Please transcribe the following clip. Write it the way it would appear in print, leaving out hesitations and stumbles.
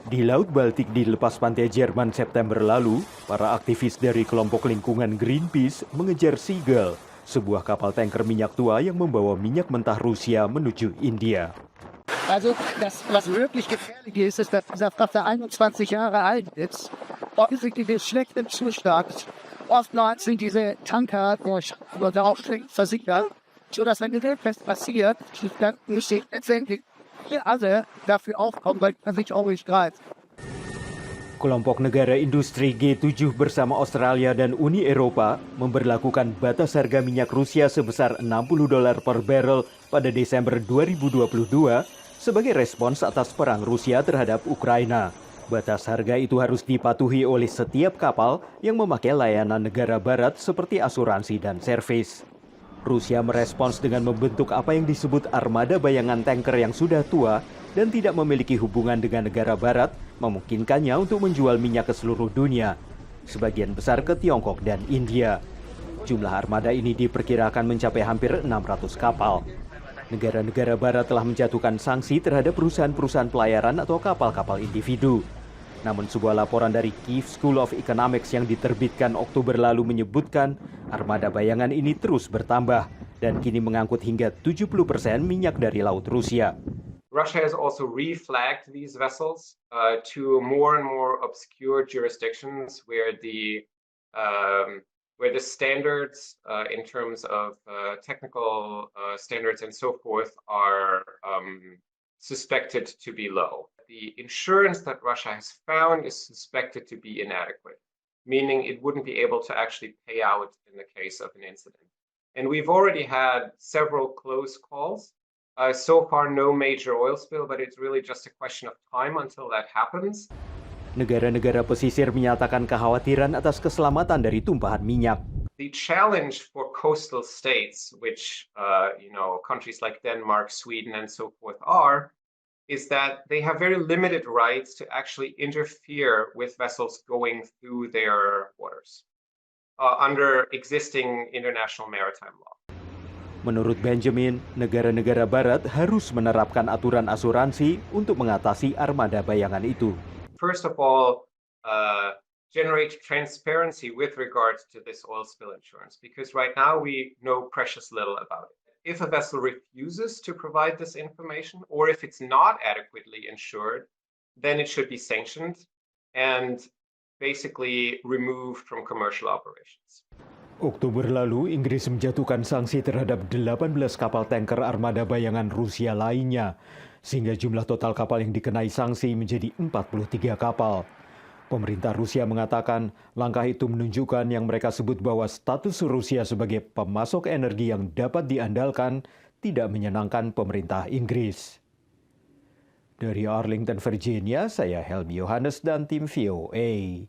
Di Laut Baltik di lepas pantai Jerman September lalu, para aktivis dari kelompok lingkungan Greenpeace mengejar Seagull, sebuah kapal tanker minyak tua yang membawa minyak mentah Rusia menuju India. Also was wirklich gefährlich ist, dass dieser Frachter 21 Jahre alt ist. Offensichtlich in schlechtem Zustand. Oftmals sind diese Tanker oder auch versickert, sodass wenn etwas passiert, dann müssen letztendlich wir alle dafür aufkommen, weil man sich auch nicht greift. Kelompok negara industri G7 bersama Australia dan Uni Eropa memberlakukan batas harga minyak Rusia sebesar $60 per barrel pada Desember 2022 sebagai respons atas perang Rusia terhadap Ukraina. Batas harga itu harus dipatuhi oleh setiap kapal yang memakai layanan negara barat seperti asuransi dan servis. Rusia merespons dengan membentuk apa yang disebut armada bayangan tanker yang sudah tua dan tidak memiliki hubungan dengan negara barat, memungkinkannya untuk menjual minyak ke seluruh dunia, sebagian besar ke Tiongkok dan India. Jumlah armada ini diperkirakan mencapai hampir 600 kapal. Negara-negara barat telah menjatuhkan sanksi terhadap perusahaan-perusahaan pelayaran atau kapal-kapal individu. Namun sebuah laporan dari Kyiv School of Economics yang diterbitkan Oktober lalu menyebutkan armada bayangan ini terus bertambah dan kini mengangkut hingga 70% minyak dari Laut Rusia. Russia has also reflagged these vessels to more and more obscure jurisdictions where the standards in terms of technical standards and so forth are suspected to be low. The insurance that Russia has found is suspected to be inadequate, meaning it wouldn't be able to actually pay out in the case of an incident. And we've already had several close calls. So far, no major oil spill, but it's really just a question of time until that happens. Negara-negara pesisir menyatakan kekhawatiran atas keselamatan dari tumpahan minyak. The challenge for coastal states, which countries like Denmark, Sweden, and so forth is that they have very limited rights to actually interfere with vessels going through their waters under existing international maritime law. Menurut Benjamin, negara-negara barat harus menerapkan aturan asuransi untuk mengatasi armada bayangan itu. First of all, generate transparency with regards to this oil spill insurance, because right now we know precious little about it. If a vessel refuses to provide this information, or if it's not adequately insured, then it should be sanctioned and basically removed from commercial operations. Oktober lalu, Inggris menjatuhkan sanksi terhadap 18 kapal tanker armada bayangan Rusia lainnya, sehingga jumlah total kapal yang dikenai sanksi menjadi 43 kapal. Pemerintah Rusia mengatakan langkah itu menunjukkan yang mereka sebut bahwa status Rusia sebagai pemasok energi yang dapat diandalkan tidak menyenangkan pemerintah Inggris. Dari Arlington, Virginia, saya Helmi Yohanes dan tim VOA.